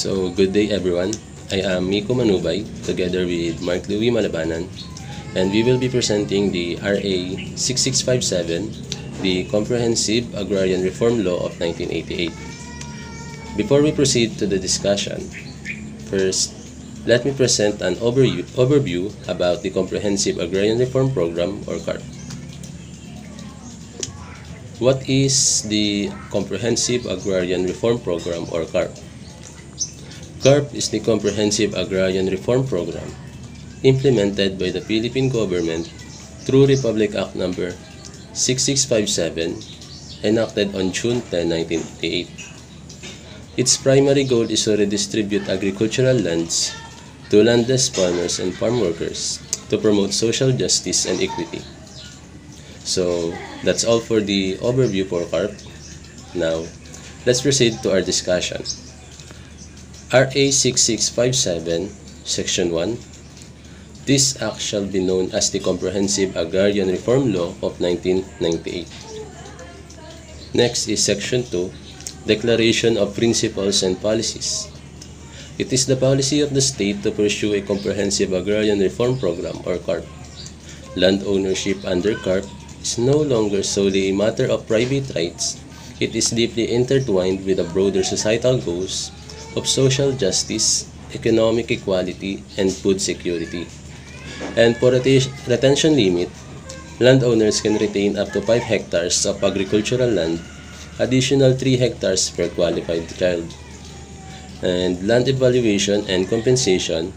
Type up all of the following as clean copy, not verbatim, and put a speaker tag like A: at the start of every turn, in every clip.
A: So, good day everyone. I am Miko Manubay together with Mark Louis Malabanan, and we will be presenting the RA 6657, the Comprehensive Agrarian Reform Law of 1988. Before we proceed to the discussion, first, let me present an overview about the Comprehensive Agrarian Reform Program or CARP. What is the Comprehensive Agrarian Reform Program or CARP? CARP is the Comprehensive Agrarian Reform Program implemented by the Philippine government through Republic Act No. 6657 enacted on June 10, 1988. Its primary goal is to redistribute agricultural lands to landless farmers and farm workers to promote social justice and equity. So, that's all for the overview for CARP. Now, let's proceed to our discussion. RA 6657, Section 1. This act shall be known as the Comprehensive Agrarian Reform Law of 1998. Next is Section 2, Declaration of Principles and Policies. It is the policy of the state to pursue a comprehensive agrarian reform program or CARP. Land ownership under CARP is no longer solely a matter of private rights. It is deeply intertwined with the broader societal goals of social justice, economic equality, and food security. And for retention limit, landowners can retain up to 5 hectares of agricultural land, additional 3 hectares per qualified child. And land evaluation and compensation,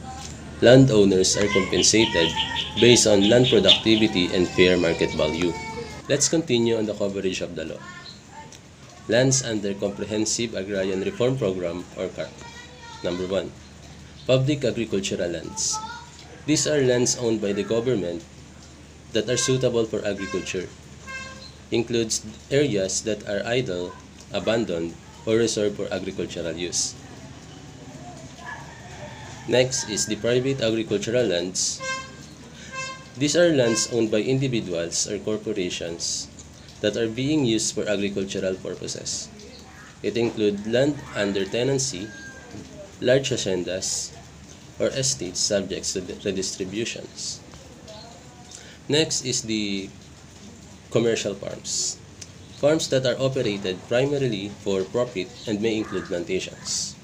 A: landowners are compensated based on land productivity and fair market value. Let's continue on the coverage of the law. Lands under Comprehensive Agrarian Reform Program or CARP. Number 1. Public agricultural lands. These are lands owned by the government that are suitable for agriculture. Includes areas that are idle, abandoned, or reserved for agricultural use. Next is the private agricultural lands. These are lands owned by individuals or corporations that are being used for agricultural purposes. It includes land under tenancy, large haciendas, or estates subject to redistributions. Next is the commercial farms. Farms that are operated primarily for profit and may include plantations.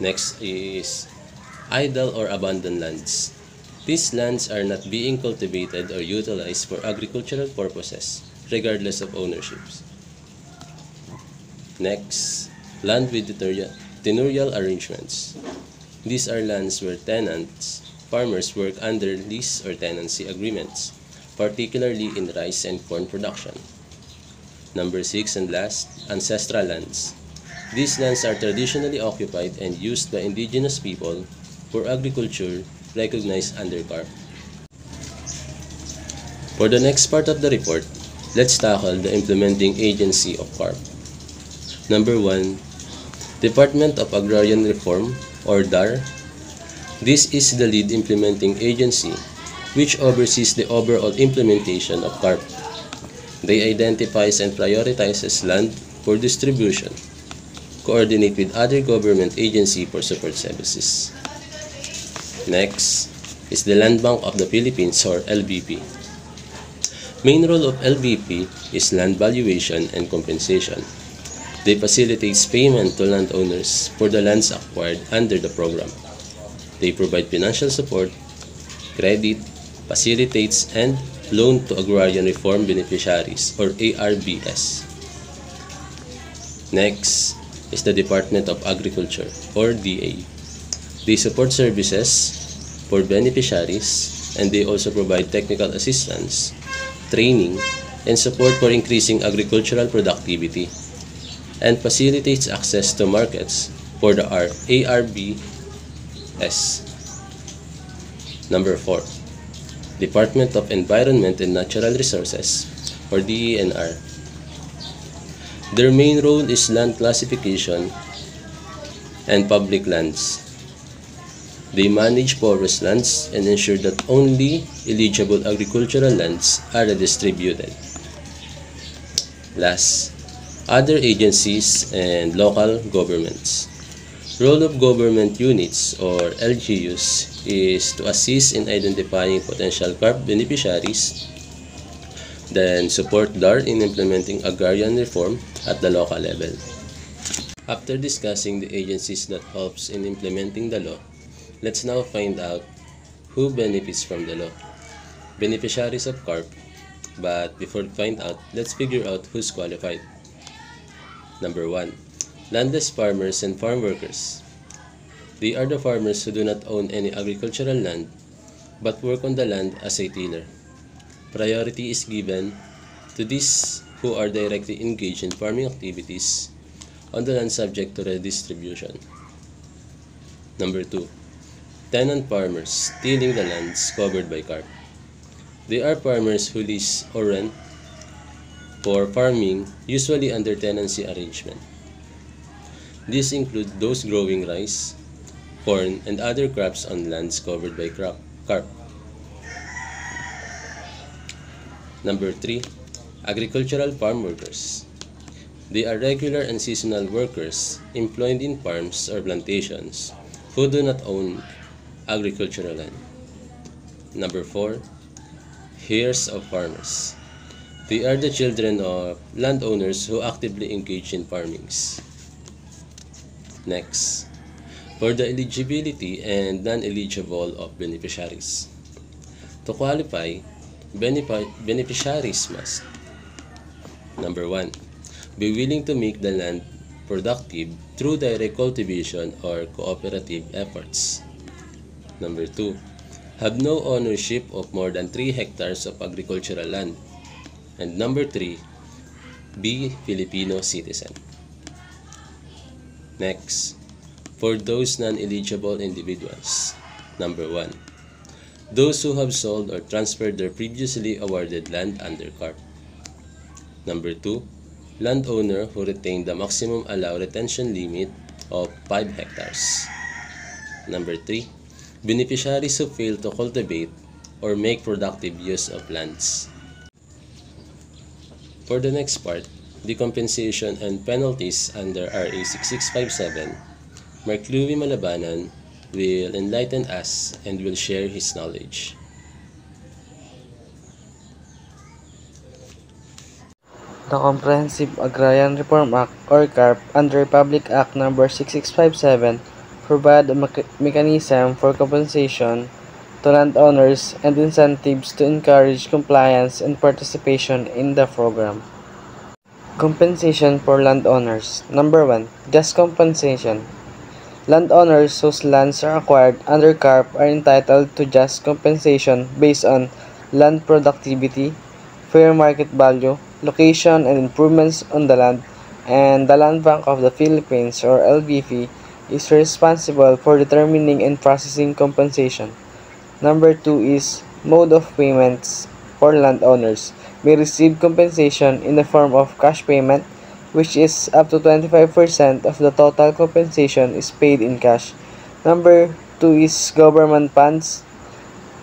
A: Next is idle or abandoned lands. These lands are not being cultivated or utilized for agricultural purposes, regardless of ownership. Next, land with tenurial arrangements. These are lands where farmers work under lease or tenancy agreements, particularly in rice and corn production. Number 6 and last, ancestral lands. These lands are traditionally occupied and used by indigenous people for agriculture recognized under CARP. For the next part of the report, let's tackle the implementing agency of CARP. Number 1, Department of Agrarian Reform or DAR. This is the lead implementing agency which oversees the overall implementation of CARP. They identifies and prioritizes land for distribution, coordinate with other government agency for support services. Next is the Land Bank of the Philippines or LBP. Main role of LBP is land valuation and compensation. They facilitate payment to landowners for the lands acquired under the program. They provide financial support, credit, facilitates, and loan to agrarian reform beneficiaries or ARBS. Next is the Department of Agriculture or DA. They support services for beneficiaries, and they also provide technical assistance, training, and support for increasing agricultural productivity, and facilitates access to markets for the ARBS. Number 4. Department of Environment and Natural Resources or DENR. Their main role is land classification and public lands. They manage forest lands and ensure that only eligible agricultural lands are redistributed. Last, other agencies, and local governments. Role of government units or LGUs is to assist in identifying potential CARP beneficiaries, then support DAR in implementing agrarian reform at the local level. After discussing the agencies that helps in implementing the law, let's now find out who benefits from the law. Beneficiaries of CARP, but before we find out, let's figure out who's qualified. Number 1. Landless farmers and farm workers. They are the farmers who do not own any agricultural land but work on the land as a tiller. Priority is given to these who are directly engaged in farming activities on the land subject to redistribution. Number 2. Tenant farmers tilling the lands covered by CARP. They are farmers who lease or rent for farming, usually under tenancy arrangement. These include those growing rice, corn, and other crops on lands covered by CARP. Number 3. Agricultural farm workers. They are regular and seasonal workers employed in farms or plantations who do not own agricultural land. Number 4. Heirs of farmers. They are the children of landowners who actively engage in farmings. Next, for the eligibility and non-eligible of beneficiaries. To qualify, beneficiaries must: Number 1. Be willing to make the land productive through direct cultivation or cooperative efforts. Number 2. Have no ownership of more than 3 hectares of agricultural land. And number 3, be Filipino citizen. Next, for those non-eligible individuals. Number 1, those who have sold or transferred their previously awarded land under CARP. Number 2, landowner who retained the maximum allowed retention limit of 5 hectares. Number 3, beneficiaries who fail to cultivate or make productive use of lands. For the next part, the compensation and penalties under RA 6657, Mark Louie Malabanan will enlighten us and will share his knowledge.
B: The Comprehensive Agrarian Reform Act or CARP under Republic Act No. 6657 provide a mechanism for compensation to landowners and incentives to encourage compliance and participation in the program. Compensation for landowners. Number 1. Just compensation. Landowners whose lands are acquired under CARP are entitled to just compensation based on land productivity, fair market value, location and improvements on the land, and the Land Bank of the Philippines or LBP is responsible for determining and processing compensation. Number 2 is mode of payments for landowners may receive compensation in the form of cash payment, which is up to 25% of the total compensation is paid in cash. Number 2 is government bonds,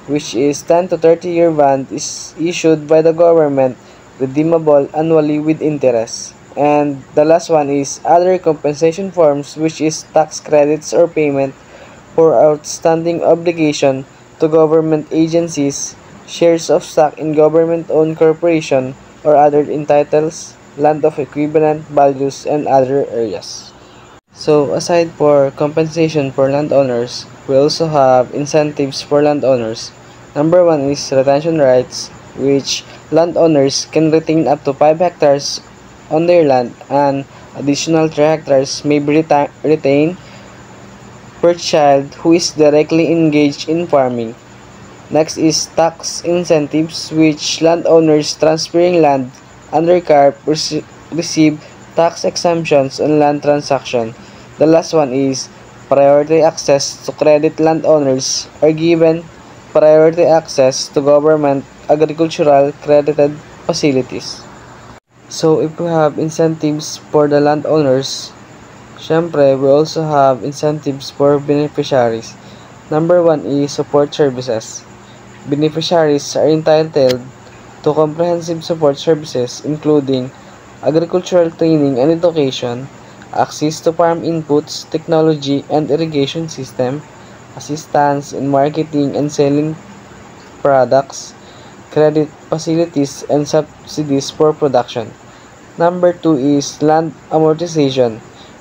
B: which is 10 to 30-year bond is issued by the government, redeemable annually with interest. And the last one is other compensation forms, which is tax credits or payment for outstanding obligation to government agencies, shares of stock in government-owned corporation, or other entitles, land of equivalent values, and other areas. So, aside for compensation for landowners, we also have incentives for landowners. Number 1 is retention rights, which landowners can retain up to 5 hectares on their land, and additional 3 hectares may be retained per child who is directly engaged in farming. Next is tax incentives, which landowners transferring land under CARP receive tax exemptions on land transaction. The last one is priority access to credit. Landowners are given priority access to government agricultural credited facilities. So if we have incentives for the landowners, syempre we also have incentives for beneficiaries. Number 1 is support services. Beneficiaries are entitled to comprehensive support services including agricultural training and education, access to farm inputs, technology and irrigation system, assistance in marketing and selling products, credit facilities and subsidies for production. Number 2 is land amortization,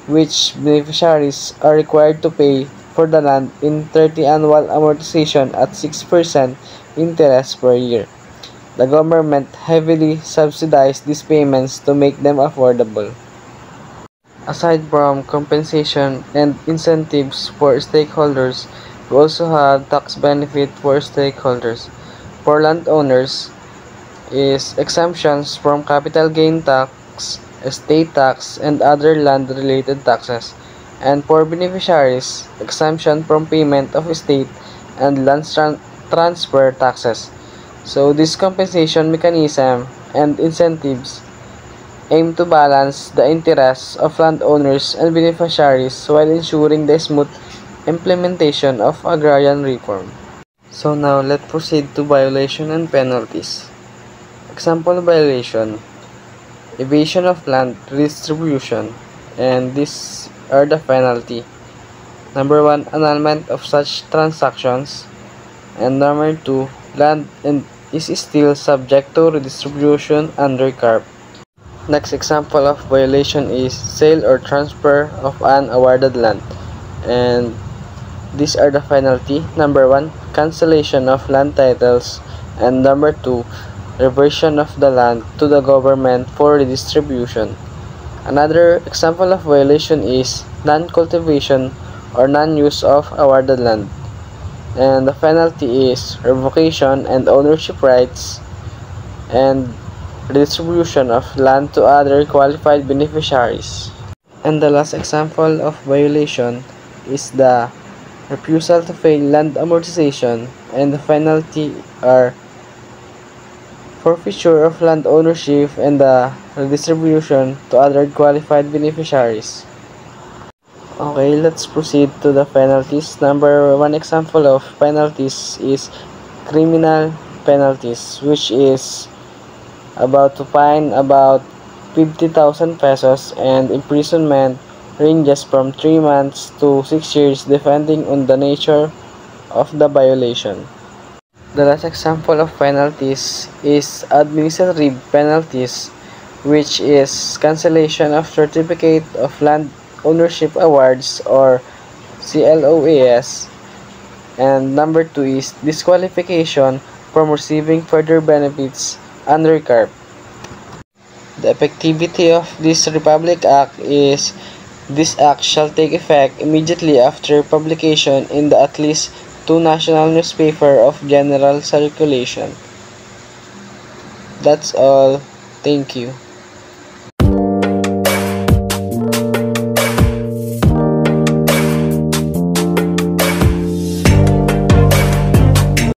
B: which beneficiaries are required to pay for the land in 30 annual amortization at 6% interest per year. The government heavily subsidized these payments to make them affordable. Aside from compensation and incentives for stakeholders, we also have tax benefit for stakeholders. For landowners is exemptions from capital gain tax, estate tax, and other land-related taxes. And for beneficiaries, exemption from payment of estate and land transfer taxes. So this compensation mechanism and incentives aim to balance the interests of landowners and beneficiaries while ensuring the smooth implementation of agrarian reform. So now let's proceed to violation and penalties. Example violation: evasion of land redistribution, and these are the penalty. Number 1, annulment of such transactions, and number 2, land is still subject to redistribution under CARP. Next example of violation is sale or transfer of an awarded land, and these are the penalty. Number 1, cancellation of land titles, and number 2, reversion of the land to the government for redistribution. Another example of violation is non-cultivation or non-use of awarded land, and the penalty is revocation and ownership rights and redistribution of land to other qualified beneficiaries. And the last example of violation is the refusal to pay land amortization, and the penalty are forfeiture of land ownership and the redistribution to other qualified beneficiaries. Okay, let's proceed to the penalties. Number 1 example of penalties is criminal penalties, which is about to fine about 50,000 pesos, and imprisonment ranges from 3 months to 6 years depending on the nature of the violation. The last example of penalties is administrative penalties, which is cancellation of certificate of land ownership awards or CLOAS, and number 2 is disqualification from receiving further benefits under CARP. The effectivity of this Republic Act is this act shall take effect immediately after publication in the at least 2 national newspapers of general circulation. That's all. Thank you.